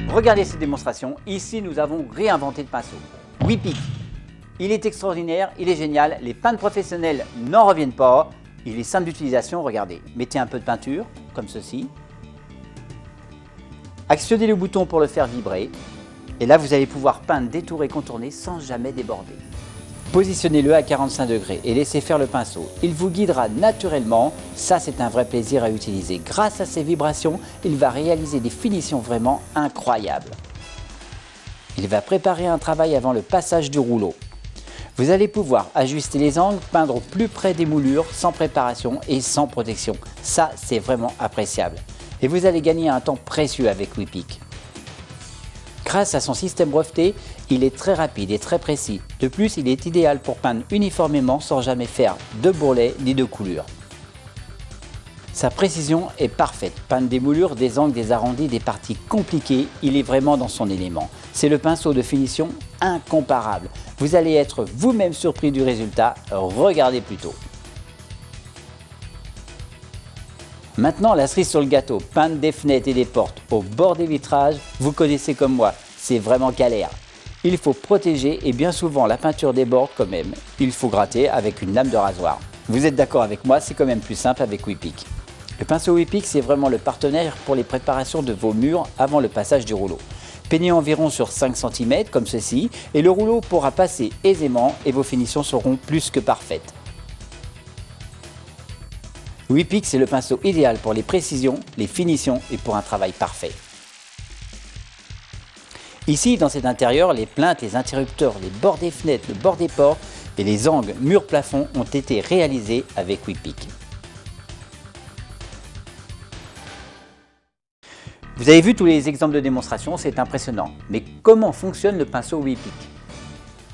Regardez cette démonstration, ici nous avons réinventé le pinceau. WePick, il est extraordinaire, il est génial, les peintres professionnels n'en reviennent pas, il est simple d'utilisation, regardez. Mettez un peu de peinture, comme ceci. Actionnez le bouton pour le faire vibrer, et là vous allez pouvoir peindre, détourer, contourner sans jamais déborder. Positionnez-le à 45 degrés et laissez faire le pinceau. Il vous guidera naturellement, ça c'est un vrai plaisir à utiliser. Grâce à ces vibrations, il va réaliser des finitions vraiment incroyables. Il va préparer un travail avant le passage du rouleau. Vous allez pouvoir ajuster les angles, peindre au plus près des moulures, sans préparation et sans protection. Ça c'est vraiment appréciable. Et vous allez gagner un temps précieux avec WePick. Grâce à son système breveté, il est très rapide et très précis. De plus, il est idéal pour peindre uniformément sans jamais faire de bourrelets ni de coulures. Sa précision est parfaite. Peindre des moulures, des angles, des arrondis, des parties compliquées, il est vraiment dans son élément. C'est le pinceau de finition incomparable. Vous allez être vous-même surpris du résultat. Regardez plutôt. Maintenant, la cerise sur le gâteau, peindre des fenêtres et des portes au bord des vitrages, vous connaissez comme moi, c'est vraiment galère. Il faut protéger et bien souvent la peinture déborde quand même. Il faut gratter avec une lame de rasoir. Vous êtes d'accord avec moi, c'est quand même plus simple avec WePick. Le pinceau WePick, c'est vraiment le partenaire pour les préparations de vos murs avant le passage du rouleau. Peignez environ sur 5 cm comme ceci et le rouleau pourra passer aisément et vos finitions seront plus que parfaites. WePick, c'est le pinceau idéal pour les précisions, les finitions et pour un travail parfait. Ici, dans cet intérieur, les plinthes, les interrupteurs, les bords des fenêtres, le bord des portes et les angles murs-plafond ont été réalisés avec WePick. Vous avez vu tous les exemples de démonstration, c'est impressionnant. Mais comment fonctionne le pinceau WePick ?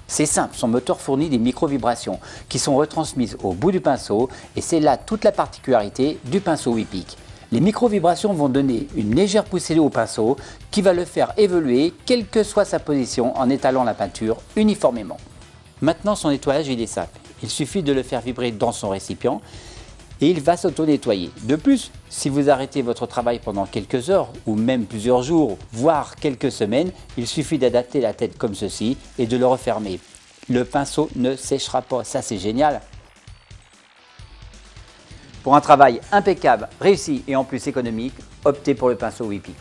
C'est simple, son moteur fournit des micro-vibrations qui sont retransmises au bout du pinceau et c'est là toute la particularité du pinceau WePick. Les micro-vibrations vont donner une légère poussée au pinceau qui va le faire évoluer quelle que soit sa position en étalant la peinture uniformément. Maintenant son nettoyage il est simple, il suffit de le faire vibrer dans son récipient et il va s'auto-nettoyer. De plus, si vous arrêtez votre travail pendant quelques heures ou même plusieurs jours, voire quelques semaines, il suffit d'adapter la tête comme ceci et de le refermer. Le pinceau ne séchera pas, ça c'est génial. Pour un travail impeccable, réussi et en plus économique, optez pour le pinceau WePick.